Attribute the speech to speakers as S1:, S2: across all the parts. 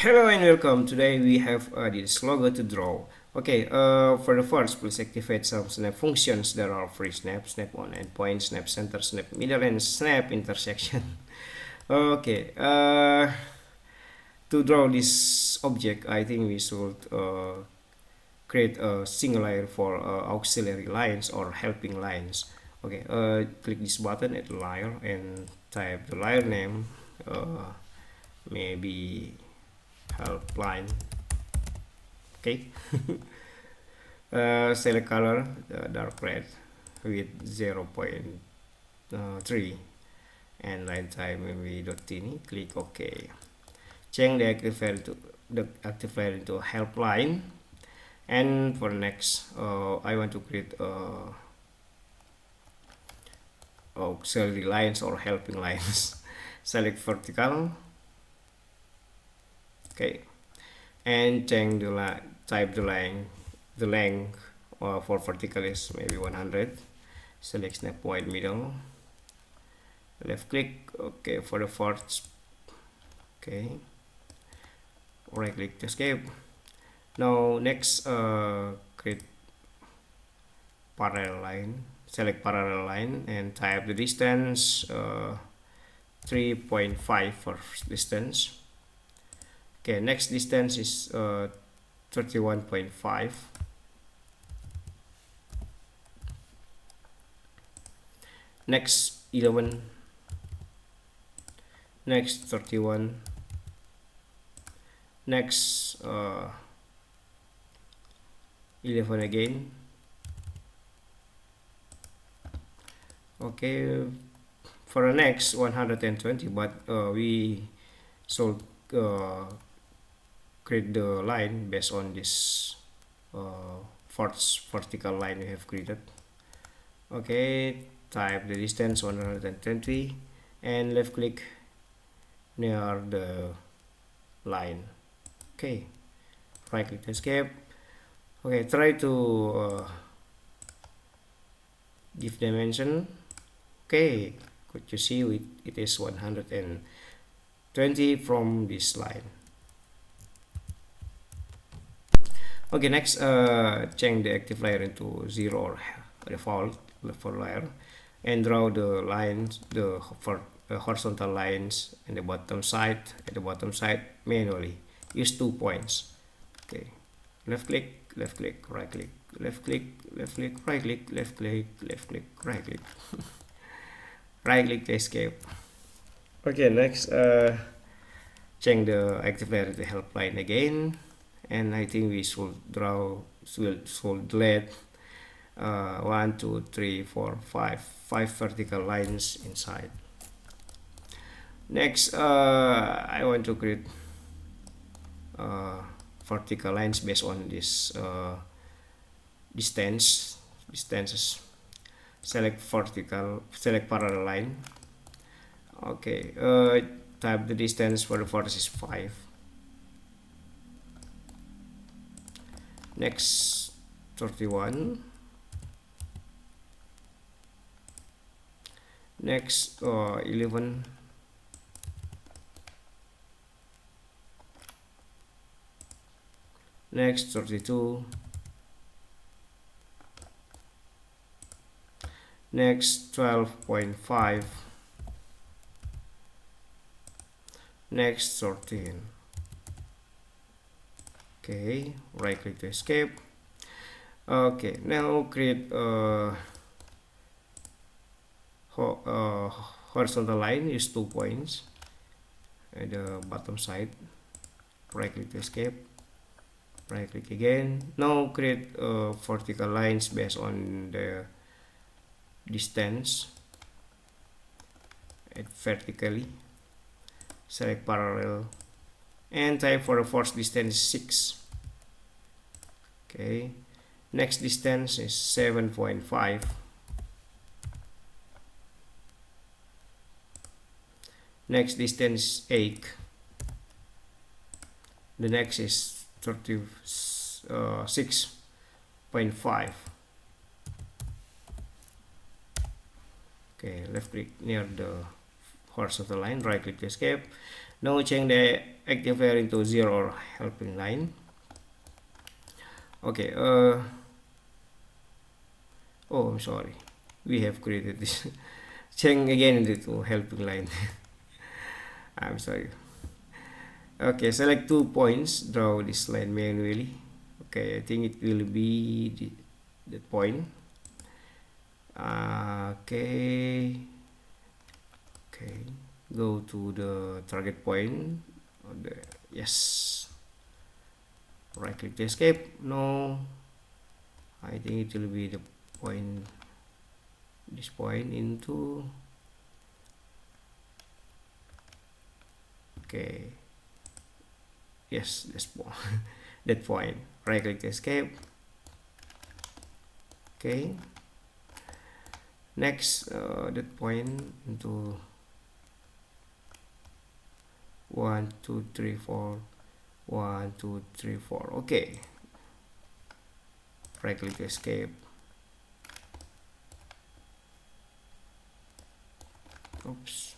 S1: Hello and welcome. Today we have this logo to draw. Okay, for the first, please activate some snap functions. There are free snap, snap on endpoint, snap center, snap middle, and snap intersection. Okay, to draw this object, I think we should create a single layer for auxiliary lines or helping lines. Okay, click this button at the layer and type the layer name, maybe help line. Okay. Select color dark red with 0.3 and line type maybe .tiny. Click OK. Change the active layer into help line. And for next, I want to create auxiliary lines or helping lines. Select vertical. Okay, and change the type the length for vertical is maybe 100. Select snap point middle, left click. Okay, for the fourth. Okay, right click to escape. Now next, create parallel line. Select parallel line and type the distance 3.5 for distance. Okay, next distance is 31.5. Next 11. Next 31. Next 11 again. Okay, for the next 120, but we should create the line based on this fourth vertical line we have created. Okay, type the distance 120 and left click near the line. Okay, right click to escape. Okay, try to give dimension. Okay, could you see it is 120 from this line. Okay, next, change the active layer into 0 or default for layer and draw the lines, the horizontal lines in the bottom side, manually. Use 2 points. Okay, left click, right click, left click, right click, left click, right click. Right click to escape. Okay, next, change the active layer to help line again, and I think we should delete 1, 2, 3, 4, 5 vertical lines inside. Next, I want to create vertical lines based on this distances. Select parallel line. Okay, type the distance for the first is 5. Next 31. Next 11. Next 32. Next 12.5. Next 13. Okay, right click to escape. Okay, now create a horizontal line. Use 2 points at the bottom side. Right click to escape. Right click again. Now create vertical lines based on the distance. Add vertically. Select parallel and type for the first distance 6. Okay, next distance is 7.5. Next distance 8. The next is 36.5. Okay, left click near the horizontal line, right click to escape. Now change the active layer into 0 or helping line. Okay, oh, I'm sorry, we have created this. Change again into helping line. I'm sorry. Okay, select 2 points, draw this line manually. Okay, I think it will be the point. Okay, go to the target point. Yes, right click to escape. No, I think it will be the point, this point into, okay, yes, this point. That point, right click to escape. Okay, next that point into 1 2 3 4, 1 2 3 4. Okay, right click to escape. Oops.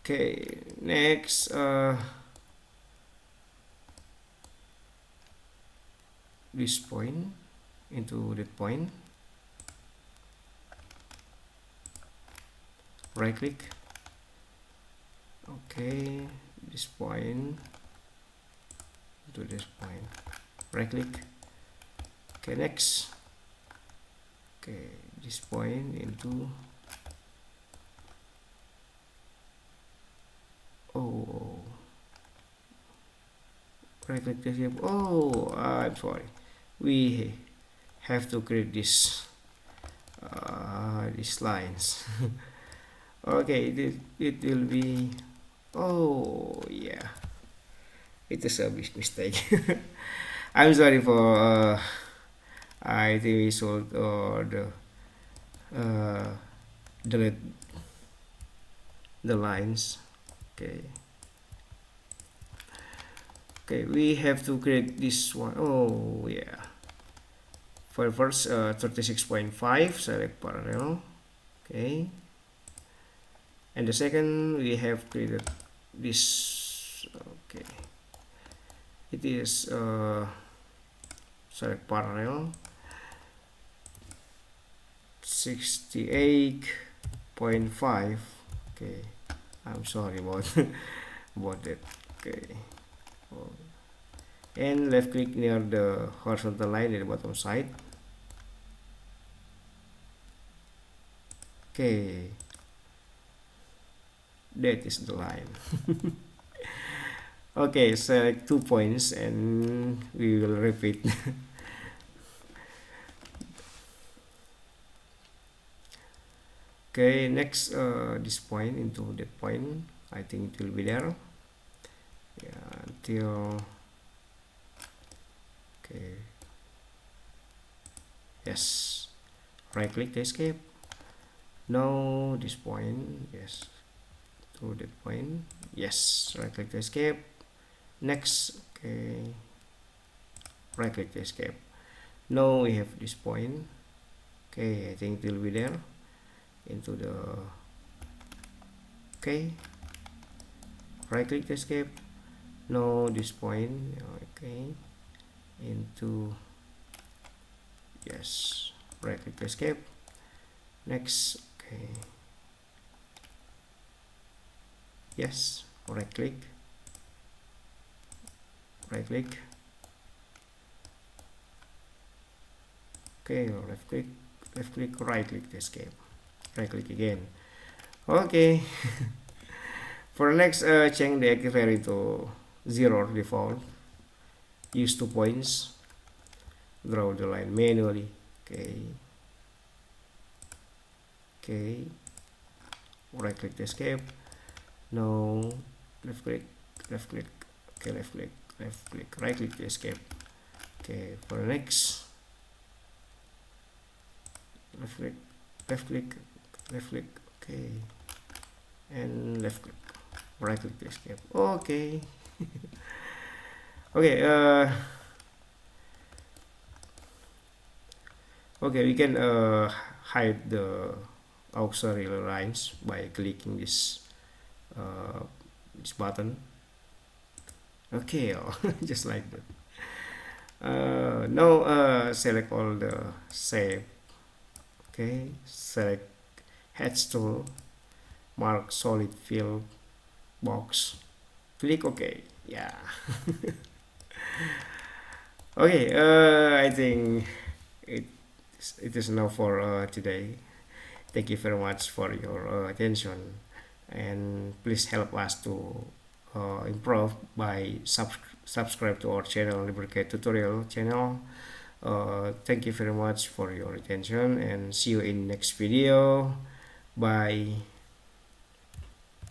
S1: Okay, next this point into that point, right click. Okay, this point to this point, right click. Okay, next. Okay, this point into, oh, right click to escape. Oh, I'm sorry, we have to create this these lines. Okay, it will be, oh yeah, it is a big mistake. I'm sorry for I think we should delete the lines. Okay, we have to create this one. Oh yeah, for first 36.5, select parallel. Okay, and the second we have created this. Okay, it is select parallel 68.5. Okay, I'm sorry about about that. Okay, and left click near the horizontal line at the bottom side. Okay, that is the line. Okay, select 2 points and we will repeat. Okay, next this point into that point. I think it will be there. Yeah, until, okay, yes, right click to escape. No, this point, yes, to that point, yes, right click to escape. Next, okay, right click to escape. Now we have this point. Okay, I think it will be there into the, okay, right click to escape. No, this point, okay, into, yes, right click to escape. Next, okay, yes, right click, right click. Okay, left click, right click to escape, right click again. Okay. For next, change the active layer into 0 default. Use 2 points. Draw the line manually. Okay. Okay. Right click to escape. No. Left click. Left click. Okay. Left click. Left click. Right click to escape. Okay. For the next, left click. Left click. Left click. Okay. And left click. Right click to escape. Okay. Okay, okay, we can hide the auxiliary lines by clicking this uh, this button. Okay. Just like that. Now select all the shape. Okay, select hatch tool, mark solid fill box, click OK. Yeah. Okay, I think it it is enough for today. Thank you very much for your attention, and please help us to improve by subscribe to our channel, LibreCAD tutorial channel. Thank you very much for your attention, and see you in next video. Bye.